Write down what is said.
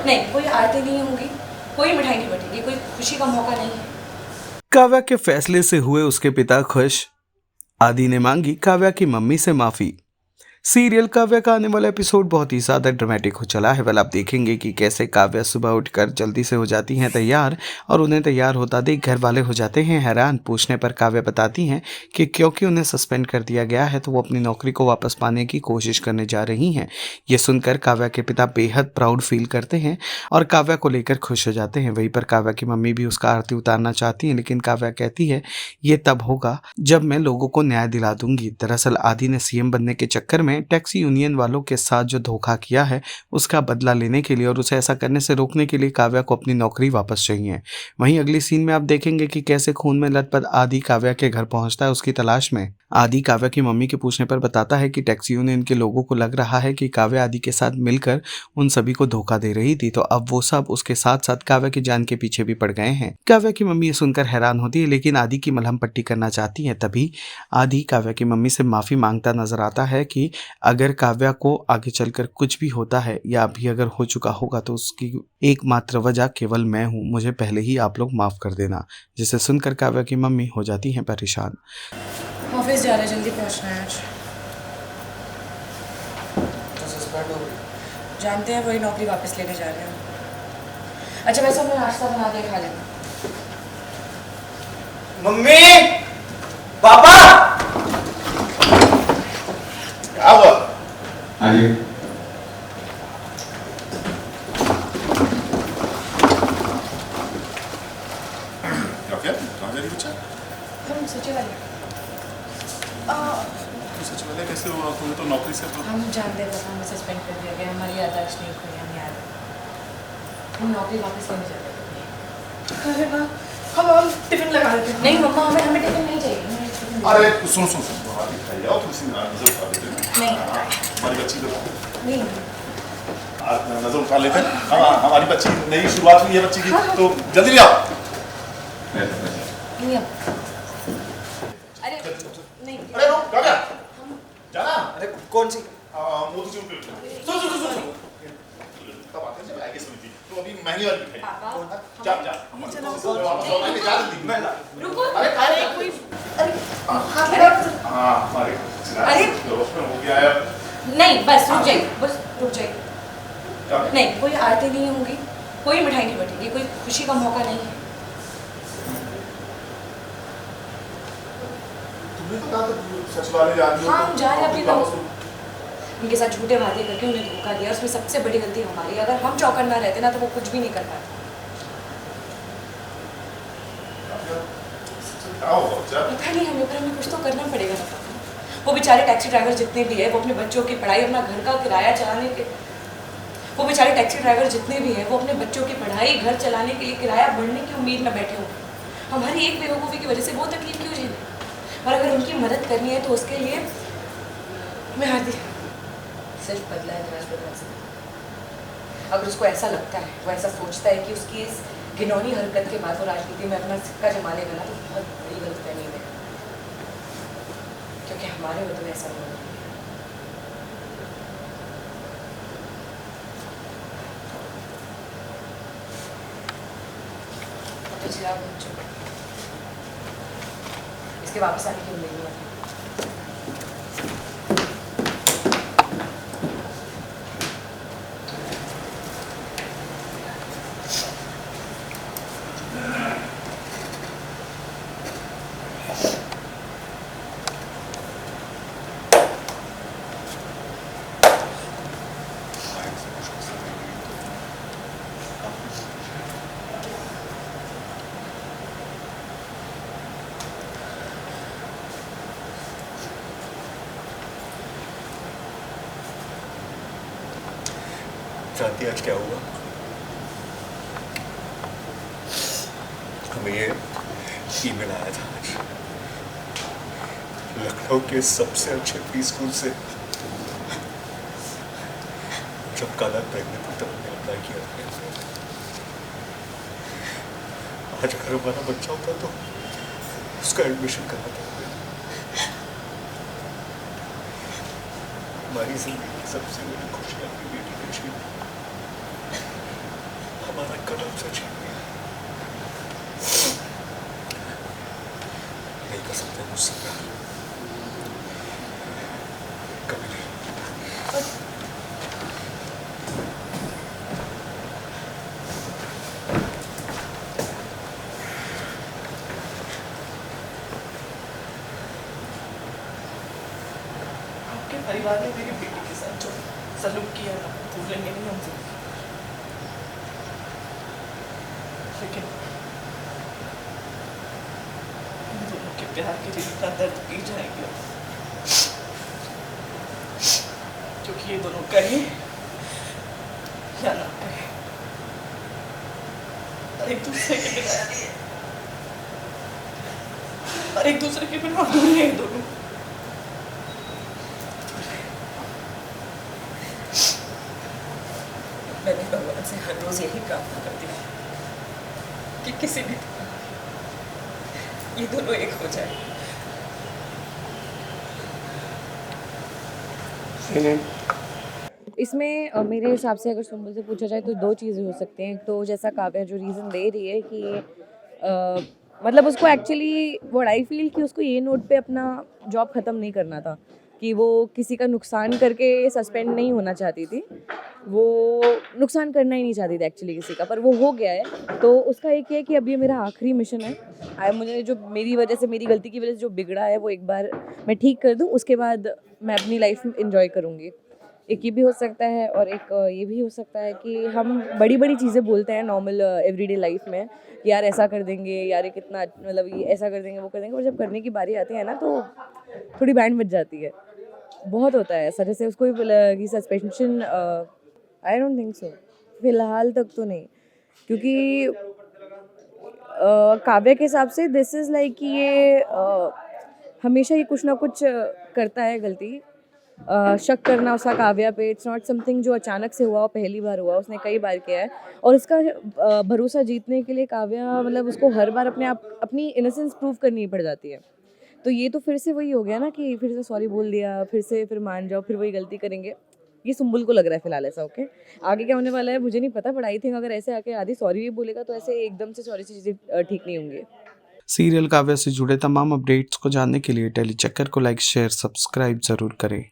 नहीं, कोई आरती नहीं होगी, कोई मिठाई नहीं बटेगी, कोई खुशी का मौका नहीं है। काव्या के फैसले से हुए उसके पिता खुश। आदि ने मांगी काव्या की मम्मी से माफी। सीरियल काव्या का आने वाला एपिसोड बहुत ही ज्यादा ड्रामेटिक हो चला है। वेल आप देखेंगे कि कैसे काव्या सुबह उठकर जल्दी से हो जाती हैं तैयार और उन्हें तैयार होता देख घर वाले हो जाते हैं हैरान। पूछने पर काव्या बताती हैं कि क्योंकि उन्हें सस्पेंड कर दिया गया है तो वो अपनी नौकरी को वापस पाने की कोशिश करने जा रही हैं। ये सुनकर काव्या के पिता बेहद प्राउड फील करते हैं और काव्या को लेकर खुश हो जाते हैं। वहीं पर काव्या की मम्मी भी उसका आरती उतारना चाहती हैं, लेकिन काव्या कहती है ये तब होगा जब मैं लोगों को न्याय दिला दूंगी। दरअसल आदि ने सीएम बनने के चक्कर में टैक्सी यूनियन वालों के साथ जो धोखा किया है उसका बदला लेने के लिए और उसे ऐसा करने से रोकने के लिए काव्या को अपनी नौकरी वापस चाहिए। वहीं अगली सीन में आप देखेंगे कि कैसे खून में लथपथ आदि काव्या के घर पहुंचता है उसकी तलाश में। आदि काव्या की मम्मी के पूछने पर बताता है कि टैक्सी यूनियन के लोगों को लग रहा है कि काव्या आदि के साथ मिलकर उन सभी को धोखा दे रही थी, तो अब वो सब उसके साथ साथ काव्या की जान के पीछे भी पड़ गए हैं। काव्या की मम्मी ये सुनकर हैरान होती है, लेकिन आदि की मलहम पट्टी करना चाहती है। तभी आदि काव्या की मम्मी से माफी मांगता नजर आता है कि अगर काव्या को आगे चलकर कुछ भी होता है या अभी अगर हो चुका होगा तो उसकी एकमात्र वजह केवल मैं हूँ, मुझे पहले ही आप लोग माफ कर देना। जिसे सुनकर काव्या की मम्मी हो जाती हैं परेशान। ऑफिस जा रहे, जल्दी पहुंचना है आज। तो सस्पेंड हो गई। जानते हैं वही नौकरी वापस लेने जा रहे हैं। अच्छा वैसे हमने नाश्ता बना के खा लेना। मम्मी, पापा, क्या हुआ? आइए। क्या कहाँ जा रही बच्चा? हम सचिवालय। सचिवालय कैसे हुआ? तुम्हें तो नौकरी से हम जानते हैं पापा, हमें सस्पेंड कर दिया गया, हमारी याददाश्त नहीं खुली, हम याद है। हम नौकरी वापस लेने जा रहे हैं। अरे वाह, हम टिफिन लगा लेते हैं। नहीं मम्मा, हमें टिफिन नहीं चाहिए। अरे सुन बाहर दिखाई जाओ, थोड़ी सी नजर उठा लेते हैं। नहीं। हमारी बच्ची को नहीं नजर उठा लेते हैं। हमारी बच्ची नई शुरुआत हुई है बच्ची की, तो जल्दी ले आओ। नहीं अरे नहीं, अरे रो, क्या गया? जाना? अरे कौन सी? मोती चूर के। सुन। तब आते हैं जब आगे सुनी थी, तो अभी महंगी वाली मिठाई। पापा जा। वापस आओ, नहीं जा जल्दी। मैं रुको। अरे कोई हाँ, हमारे अरे दोस्त में हो गया है। नहीं, बस रुक जाइए। नहीं, कोई आरती नहीं होगी, कोई मिठाई नहीं बटेगी, कोई खुशी का मौका नहीं है। तुमने तो कहा था सचिवालय जा रही हो। हाँ, हम जा रहे हैं तो वापस अपनी उनके साथ झूठे वादे करके उन्हें धोखा दिया, उसमें सबसे बड़ी गलती हमारी। अगर हम चौकन्ना रहते ना तो वो कुछ भी नहीं कर पाते। पता नहीं हमें, पर हमें कुछ तो करना पड़ेगा ना पापा। वो बेचारे टैक्सी ड्राइवर जितने भी है, वो अपने बच्चों की पढ़ाई, अपना घर का किराया चलाने के, वो बेचारे टैक्सी ड्राइवर जितने भी हैं वो अपने बच्चों की पढ़ाई, घर चलाने के लिए किराया बढ़ने की उम्मीद में बैठे होंगे। हमारी एक बेवकूफ़ी की वजह से वो तकलीफ क्यों झेलें? और अगर उनकी मदद करनी है तो उसके लिए मैं आदि सिर्फ बदला है राजप्रताप से। अगर उसको ऐसा लगता है, वो ऐसा सोचता है कि उसकी इस घिनौनी हरकत के बाद वो राजनीति में अपना सिक्का जमा लेगा ना, तो बहुत बड़ी गलतफहमी है, क्योंकि हमारे वतन ऐसा नहीं होगा। तो चिराग बन चुका, इसके वापस आने की उम्मीद नहीं है। जानती आज क्या हुआ? हमें ये ईमेल आया था आज लखनऊ के सबसे अच्छे प्री स्कूल से। जब काला प्रेग्नेंट थी तब हमने अप्लाई किया था। आज अगर हमारा बच्चा होता तो उसका एडमिशन करा था। हमारी जिंदगी की सबसे बड़ी खुशी अपनी बेटी को छीन। हमारा कदम से छीन लिया। नहीं कर सकते मुझसे प्यार, कभी नहीं। आपके परिवार ने मेरी बेटी के साथ जो सलूक किया ना, भूलेंगे नहीं हम सब। लेकिन हम दोनों के प्यार के लिए इतना दर्द पी जाएंगे, क्योंकि ये दोनों कहे या ना कहे, और एक दूसरे के बिना अधूरे हैं दोनों। मैंने भगवान से हर रोज यही प्रार्थना करती हूँ कि किसी भी तरह ये दोनों एक हो जाए। इसमें मेरे हिसाब से अगर सुंबल से पूछा जाए तो दो चीज़ें हो सकती हैं। तो जैसा काव्या जो रीज़न दे रही है कि मतलब उसको एक्चुअली व्हाट आई फील कि उसको ये नोट पे अपना जॉब ख़त्म नहीं करना था, कि वो किसी का नुकसान करके सस्पेंड नहीं होना चाहती थी, वो नुकसान करना ही नहीं चाहती थी एक्चुअली किसी का, पर वो हो गया है। तो उसका एक है कि अब ये मेरा आखिरी मिशन है, मुझे जो मेरी वजह से, मेरी गलती की वजह से जो बिगड़ा है वो एक बार मैं ठीक कर दूँ, उसके बाद मैं अपनी लाइफ इंजॉय करूँगी। एक ये भी हो सकता है, और एक ये भी हो सकता है कि हम बड़ी बड़ी चीज़ें बोलते हैं नॉर्मल एवरीडे लाइफ में कि यार ऐसा कर देंगे, यार ये कितना मतलब ये ऐसा कर देंगे, वो कर देंगे, और जब करने की बारी आती है ना तो थोड़ी बैंड बज जाती है। बहुत होता है ऐसा, जैसे उसको भी suspension, I don't think so, फिलहाल तक तो नहीं, क्योंकि काव्या के हिसाब से दिस इज़ लाइक कि ये हमेशा ये कुछ ना कुछ करता है गलती। शक करना उसका काव्या पे, इट्स नॉट समथिंग जो अचानक से हुआ, पहली बार हुआ, उसने कई बार किया है। और इसका भरोसा जीतने के लिए काव्या मतलब उसको हर बार अपनी इनोसेंस प्रूव करनी पड़ जाती है। तो ये तो फिर से वही हो गया ना कि फिर से सॉरी बोल दिया, फिर मान जाओ, फिर वही गलती करेंगे। ये सुंबुल को लग रहा है फिलहाल ऐसा। ओके, आगे क्या होने वाला है मुझे नहीं पता, बट आई थिंक अगर ऐसे आके आदि सॉरी भी बोलेगा तो ऐसे एकदम से सॉरी से चीज़ें ठीक नहीं होंगी। सीरियल काव्या से जुड़े तमाम अपडेट्स को जानने के लिए टेली चक्कर को लाइक, शेयर, सब्सक्राइब जरूर करें।